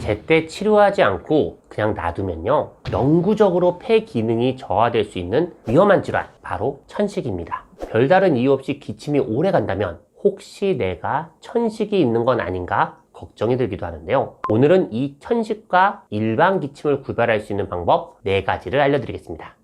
제때 치료하지 않고 그냥 놔두면요, 영구적으로 폐 기능이 저하될 수 있는 위험한 질환, 바로 천식입니다. 별다른 이유 없이 기침이 오래 간다면 혹시 내가 천식이 있는 건 아닌가 걱정이 들기도 하는데요. 오늘은 이 천식과 일반 기침을 구별할 수 있는 방법 4가지를 알려드리겠습니다.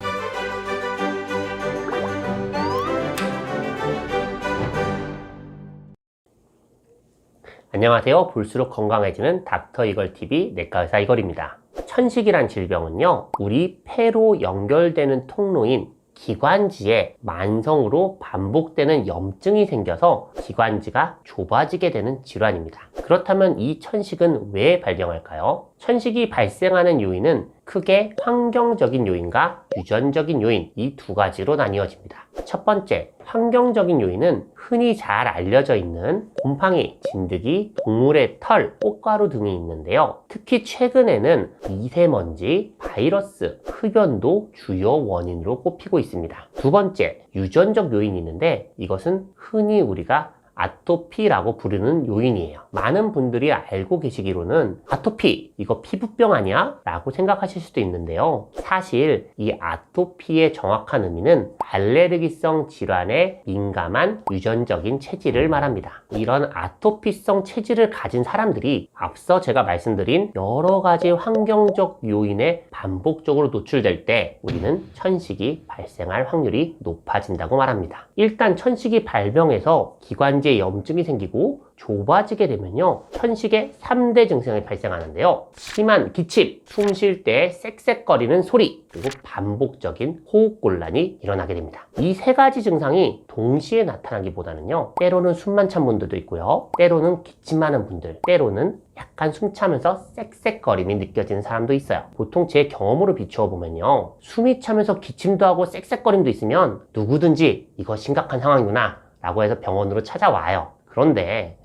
안녕하세요. 볼수록 건강해지는 닥터 이걸TV 내과의사 이걸입니다. 천식이란 질병은요, 우리 폐로 연결되는 통로인 기관지에 만성으로 반복되는 염증이 생겨서 기관지가 좁아지게 되는 질환입니다. 그렇다면 이 천식은 왜 발병할까요? 천식이 발생하는 요인은 크게 환경적인 요인과 유전적인 요인, 이 2가지로 나뉘어집니다. 첫 번째, 환경적인 요인은 흔히 잘 알려져 있는 곰팡이, 진드기, 동물의 털, 꽃가루 등이 있는데요. 특히 최근에는 미세먼지, 바이러스, 흡연도 주요 원인으로 꼽히고 있습니다. 두 번째, 유전적 요인이 있는데 이것은 흔히 우리가 아토피라고 부르는 요인이에요. 많은 분들이 알고 계시기로는 아토피, 이거 피부병 아니야? 라고 생각하실 수도 있는데요. 사실 이 아토피의 정확한 의미는 알레르기성 질환에 민감한 유전적인 체질을 말합니다. 이런 아토피성 체질을 가진 사람들이 앞서 제가 말씀드린 여러 가지 환경적 요인에 반복적으로 노출될 때 우리는 천식이 발생할 확률이 높아진다고 말합니다. 일단 천식이 발병해서 기관지에 염증이 생기고 좁아지게 되면요, 천식의 3대 증상이 발생하는데요. 심한 기침, 숨 쉴 때 쌕쌕거리는 소리, 그리고 반복적인 호흡곤란이 일어나게 됩니다. 이 3가지 증상이 동시에 나타나기보다는요, 때로는 숨만 찬 분들도 있고요, 때로는 기침하는 분들, 때로는 약간 숨 차면서 쌕쌕거림이 느껴지는 사람도 있어요. 보통 제 경험으로 비추어 보면요, 숨이 차면서 기침도 하고 쌕쌕거림도 있으면 누구든지 이거 심각한 상황이구나 라고 해서 병원으로 찾아와요. 그런데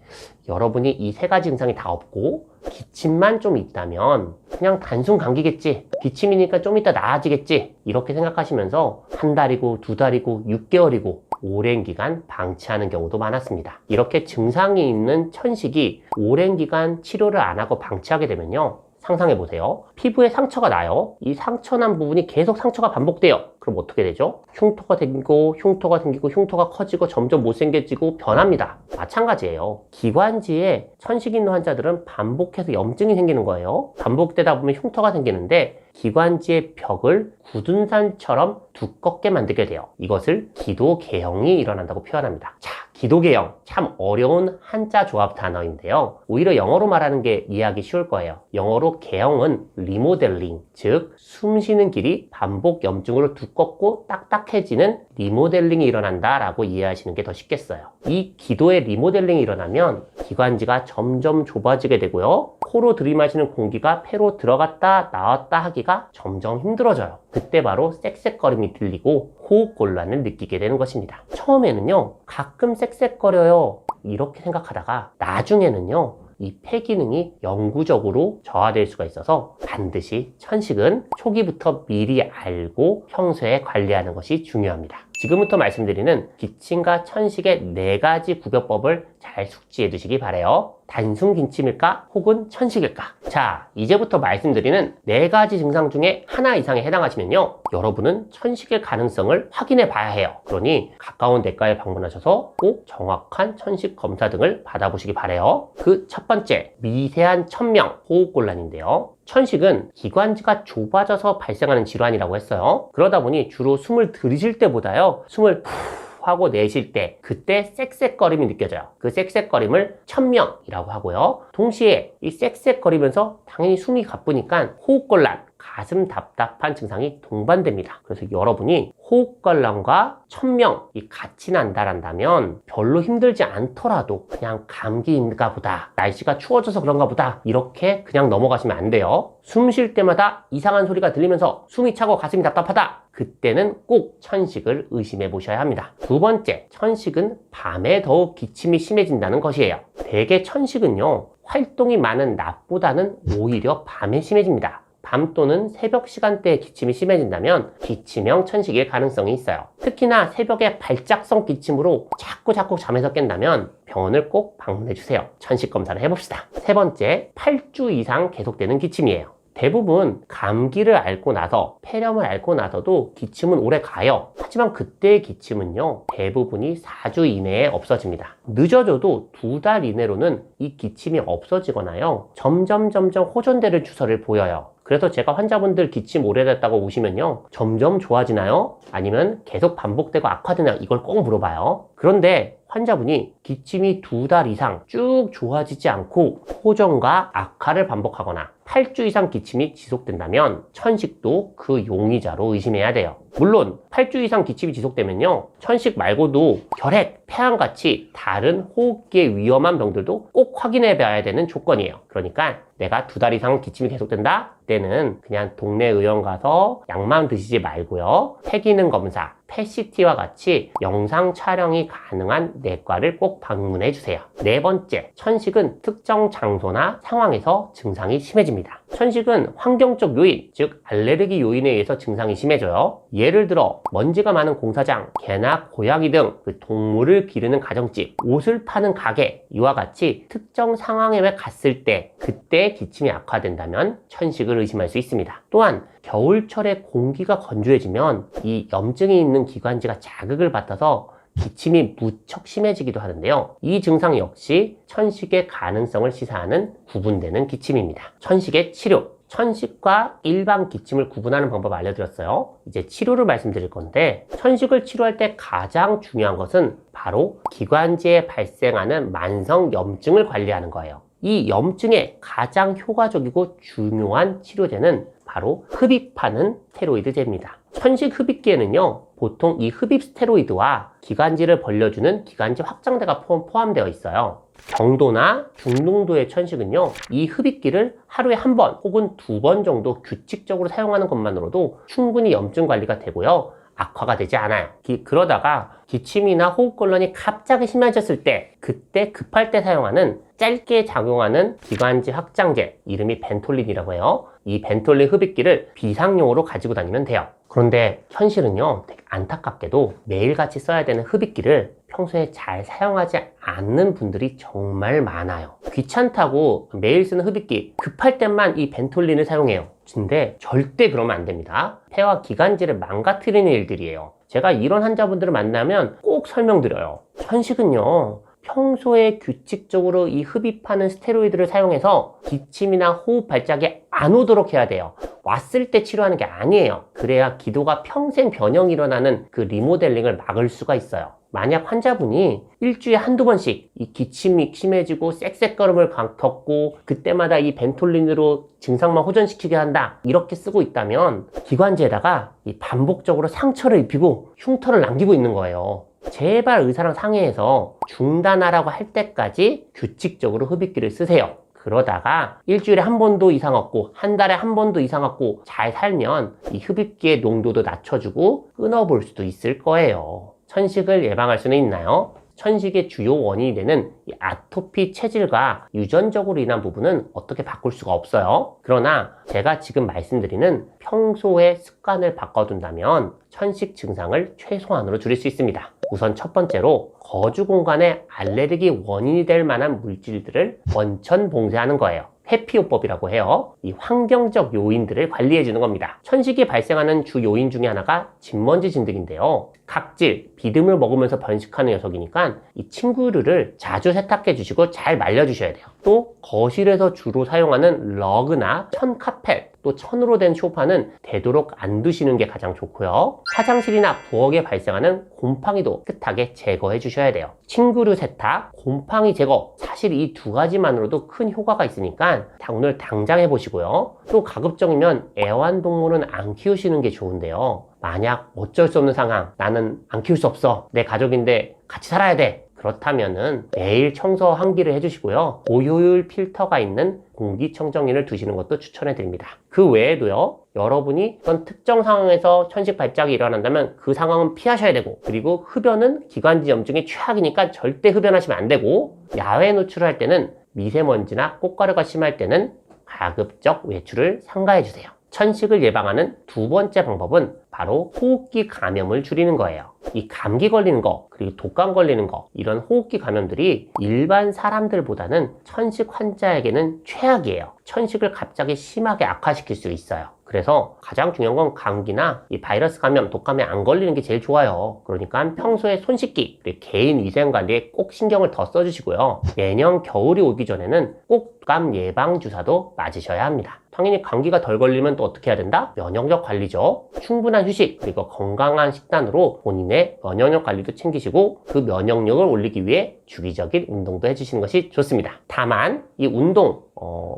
여러분이 이 3가지 증상이 다 없고 기침만 좀 있다면 그냥 단순 감기겠지, 기침이니까 좀 이따 나아지겠지, 이렇게 생각하시면서 1달이고 2달이고 6개월이고 오랜 기간 방치하는 경우도 많았습니다. 이렇게 증상이 있는 천식이 오랜 기간 치료를 안 하고 방치하게 되면요, 상상해보세요. 피부에 상처가 나요. 이 상처 난 부분이 계속 상처가 반복돼요. 그럼 어떻게 되죠? 흉터가 생기고 흉터가 생기고 흉터가 커지고 점점 못생겨지고 변합니다. 마찬가지예요. 기관지에 천식 있는 환자들은 반복해서 염증이 생기는 거예요. 반복되다 보면 흉터가 생기는데 기관지의 벽을 굳은 산처럼 두껍게 만들게 돼요. 이것을 기도개형이 일어난다고 표현합니다. 자, 기도개형, 참 어려운 한자 조합 단어인데요. 오히려 영어로 말하는 게 이해하기 쉬울 거예요. 영어로 개형은 리모델링, 즉 숨쉬는 길이 반복 염증으로 두껍고 딱딱해지는 리모델링이 일어난다 라고 이해하시는 게 더 쉽겠어요. 이 기도의 리모델링이 일어나면 기관지가 점점 좁아지게 되고요, 코로 들이마시는 공기가 폐로 들어갔다 나왔다 하기가 점점 힘들어져요. 그때 바로 쌕쌕거림이 들리고 호흡곤란을 느끼게 되는 것입니다. 처음에는요, 가끔 쌕쌕거려요 이렇게 생각하다가 나중에는요, 이 폐 기능이 영구적으로 저하될 수가 있어서 반드시 천식은 초기부터 미리 알고 평소에 관리하는 것이 중요합니다. 지금부터 말씀드리는 기침과 천식의 4가지 구별법을 잘 숙지해 두시기 바라요. 단순 기침일까 혹은 천식일까? 자, 이제부터 말씀드리는 4가지 증상 중에 하나 이상에 해당하시면요, 여러분은 천식일 가능성을 확인해 봐야 해요. 그러니 가까운 내과에 방문하셔서 꼭 정확한 천식 검사 등을 받아보시기 바라요. 그 첫 번째, 미세한 천명, 호흡곤란인데요. 천식은 기관지가 좁아져서 발생하는 질환이라고 했어요. 그러다 보니 주로 숨을 들이쉴 때보다요, 숨을 후 하고 내쉴 때 그때 쌕쌕거림이 느껴져요. 그 쌕쌕거림을 천명이라고 하고요, 동시에 이 쌕쌕거리면서 당연히 숨이 가쁘니까 호흡곤란, 가슴 답답한 증상이 동반됩니다. 그래서 여러분이 호흡곤란과 천명이 같이 난다란다면 별로 힘들지 않더라도 그냥 감기인가 보다, 날씨가 추워져서 그런가 보다, 이렇게 그냥 넘어가시면 안 돼요. 숨 쉴 때마다 이상한 소리가 들리면서 숨이 차고 가슴이 답답하다, 그때는 꼭 천식을 의심해 보셔야 합니다. 두 번째, 천식은 밤에 더욱 기침이 심해진다는 것이에요. 대개 천식은요, 활동이 많은 낮보다는 오히려 밤에 심해집니다. 밤 또는 새벽 시간대에 기침이 심해진다면 기침형 천식일 가능성이 있어요. 특히나 새벽에 발작성 기침으로 자꾸 잠에서 깬다면 병원을 꼭 방문해 주세요. 천식 검사를 해봅시다. 세 번째, 8주 이상 계속되는 기침이에요. 대부분 감기를 앓고 나서, 폐렴을 앓고 나서도 기침은 오래 가요. 하지만 그때의 기침은요, 대부분이 4주 이내에 없어집니다. 늦어져도 2달 이내로는 이 기침이 없어지거나요, 점점 호전되는 추세를 보여요. 그래서 제가 환자분들 기침 오래됐다고 오시면요, 점점 좋아지나요? 아니면 계속 반복되고 악화되나요? 이걸 꼭 물어봐요. 그런데 환자분이 기침이 2달 이상 쭉 좋아지지 않고 호전과 악화를 반복하거나 8주 이상 기침이 지속된다면 천식도 그 용의자로 의심해야 돼요. 물론 8주 이상 기침이 지속되면요, 천식 말고도 결핵, 폐암같이 다른 호흡기에 위험한 병들도 꼭 확인해 봐야 되는 조건이에요. 그러니까 내가 2달 이상 기침이 계속된다? 때는 그냥 동네 의원 가서 약만 드시지 말고요, 폐기능 검사, PET-CT와 같이 영상 촬영이 가능한 내과를 꼭 방문해 주세요. 네 번째, 천식은 특정 장소나 상황에서 증상이 심해집니다. 천식은 환경적 요인, 즉 알레르기 요인에 의해서 증상이 심해져요. 예를 들어 먼지가 많은 공사장, 개나 고양이 등 그 동물을 기르는 가정집, 옷을 파는 가게, 이와 같이 특정 상황에 갔을 때 그때 기침이 악화된다면 천식을 의심할 수 있습니다. 또한 겨울철에 공기가 건조해지면 이 염증이 있는 기관지가 자극을 받아서 기침이 무척 심해지기도 하는데요. 이 증상 역시 천식의 가능성을 시사하는 구분되는 기침입니다. 천식의 치료. 천식과 일반 기침을 구분하는 방법을 알려드렸어요. 이제 치료를 말씀드릴 건데, 천식을 치료할 때 가장 중요한 것은 바로 기관지에 발생하는 만성 염증을 관리하는 거예요. 이 염증에 가장 효과적이고 중요한 치료제는 바로 흡입하는 스테로이드제입니다. 천식 흡입기에는요, 보통 이 흡입 스테로이드와 기관지를 벌려주는 기관지 확장제가 포함되어 있어요. 경도나 중농도의 천식은요, 이 흡입기를 하루에 1번 혹은 2번 정도 규칙적으로 사용하는 것만으로도 충분히 염증 관리가 되고요, 악화가 되지 않아요. 그러다가 기침이나 호흡곤란이 갑자기 심해졌을 때, 그때 급할 때 사용하는 짧게 작용하는 기관지 확장제, 이름이 벤톨린이라고 해요. 이 벤톨린 흡입기를 비상용으로 가지고 다니면 돼요. 그런데 현실은요, 되게 안타깝게도 매일같이 써야 되는 흡입기를 평소에 잘 사용하지 않는 분들이 정말 많아요. 귀찮다고 매일 쓰는 흡입기, 급할 때만 이 벤톨린을 사용해요. 근데 절대 그러면 안 됩니다. 폐와 기관지를 망가뜨리는 일들이에요. 제가 이런 환자분들을 만나면 꼭 설명드려요. 천식은요, 평소에 규칙적으로 이 흡입하는 스테로이드를 사용해서 기침이나 호흡 발작이 안 오도록 해야 돼요. 왔을 때 치료하는 게 아니에요. 그래야 기도가 평생 변형이 일어나는 그 리모델링을 막을 수가 있어요. 만약 환자분이 일주일에 한두 번씩 이 기침이 심해지고 쌕쌕거림을 겪고 그때마다 이 벤톨린으로 증상만 호전시키게 한다, 이렇게 쓰고 있다면 기관지에다가 이 반복적으로 상처를 입히고 흉터를 남기고 있는 거예요. 제발 의사랑 상의해서 중단하라고 할 때까지 규칙적으로 흡입기를 쓰세요. 그러다가 일주일에 한 번도 이상 없고 한 달에 한 번도 이상 없고 잘 살면 이 흡입기의 농도도 낮춰주고 끊어볼 수도 있을 거예요. 천식을 예방할 수는 있나요? 천식의 주요 원인이 되는 이 아토피 체질과 유전적으로 인한 부분은 어떻게 바꿀 수가 없어요. 그러나 제가 지금 말씀드리는 평소의 습관을 바꿔둔다면 천식 증상을 최소한으로 줄일 수 있습니다. 우선 첫 번째로 거주 공간에 알레르기 원인이 될 만한 물질들을 원천 봉쇄하는 거예요. 회피요법이라고 해요. 이 환경적 요인들을 관리해 주는 겁니다. 천식이 발생하는 주 요인 중에 하나가 진먼지 진드기인데요. 각질, 비듬을 먹으면서 번식하는 녀석이니까 이 침구류를 자주 세탁해 주시고 잘 말려 주셔야 돼요. 또 거실에서 주로 사용하는 러그나 천 카펫, 또 천으로 된 소파는 되도록 안 두시는 게 가장 좋고요. 화장실이나 부엌에 발생하는 곰팡이도 깨끗하게 제거해 주셔야 돼요. 침구류 세탁, 곰팡이 제거, 사실 이 두 가지만으로도 큰 효과가 있으니까 오늘 당장 해보시고요. 또 가급적이면 애완동물은 안 키우시는 게 좋은데요. 만약 어쩔 수 없는 상황, 나는 안 키울 수 없어, 내 가족인데 같이 살아야 돼, 그렇다면은 매일 청소 환기를 해주시고요. 고효율 필터가 있는 공기청정기를 두시는 것도 추천해 드립니다. 그 외에도요, 여러분이 어떤 특정 상황에서 천식 발작이 일어난다면 그 상황은 피하셔야 되고, 그리고 흡연은 기관지 염증이 최악이니까 절대 흡연하시면 안 되고, 야외 노출을 할 때는 미세먼지나 꽃가루가 심할 때는 가급적 외출을 삼가해 주세요. 천식을 예방하는 두 번째 방법은 바로 호흡기 감염을 줄이는 거예요. 이 감기 걸리는 거, 그리고 독감 걸리는 거, 이런 호흡기 감염들이 일반 사람들보다는 천식 환자에게는 최악이에요. 천식을 갑자기 심하게 악화시킬 수 있어요. 그래서 가장 중요한 건 감기나 이 바이러스 감염, 독감에 안 걸리는 게 제일 좋아요. 그러니까 평소에 손 씻기, 그리고 개인 위생 관리에 꼭 신경을 더 써주시고요. 내년 겨울이 오기 전에는 꼭 독감 예방 주사도 맞으셔야 합니다. 당연히 감기가 덜 걸리면 또 어떻게 해야 된다? 면역력 관리죠. 충분한 휴식, 그리고 건강한 식단으로 본인의 면역력 관리도 챙기시고 그 면역력을 올리기 위해 주기적인 운동도 해주시는 것이 좋습니다. 다만 이 운동,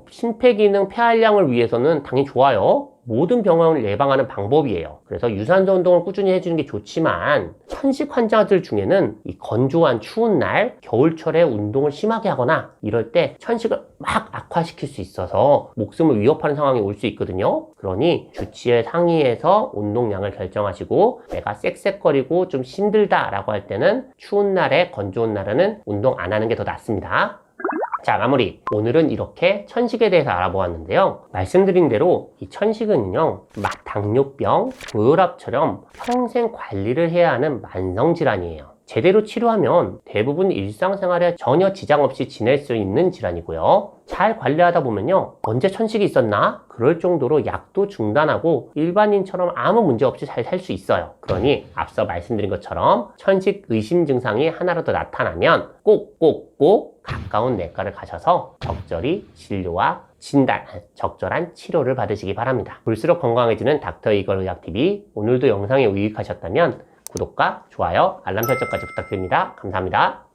심폐기능 폐활량을 위해서는 당연히 좋아요. 모든 병을 예방하는 방법이에요. 그래서 유산소 운동을 꾸준히 해주는 게 좋지만 천식 환자들 중에는 이 건조한 추운 날, 겨울철에 운동을 심하게 하거나 이럴 때 천식을 막 악화시킬 수 있어서 목숨을 위협하는 상황이 올 수 있거든요. 그러니 주치의 상의해서 운동량을 결정하시고 내가 쌕쌕거리고 좀 힘들다라고 할 때는 추운 날에 건조한 날에는 운동 안 하는 게 더 낫습니다. 자, 마무리. 오늘은 이렇게 천식에 대해서 알아보았는데요. 말씀드린 대로 이 천식은요, 당뇨병, 고혈압처럼 평생 관리를 해야 하는 만성질환이에요. 제대로 치료하면 대부분 일상생활에 전혀 지장 없이 지낼 수 있는 질환이고요. 잘 관리하다 보면요, 언제 천식이 있었나? 그럴 정도로 약도 중단하고 일반인처럼 아무 문제 없이 잘 살 수 있어요. 그러니 앞서 말씀드린 것처럼 천식 의심 증상이 하나라도 나타나면 꼭 가까운 내과를 가셔서 적절히 진료와 진단, 적절한 치료를 받으시기 바랍니다. 볼수록 건강해지는 닥터 이걸 의학TV, 오늘도 영상이 유익하셨다면 구독과 좋아요, 알람 설정까지 부탁드립니다. 감사합니다.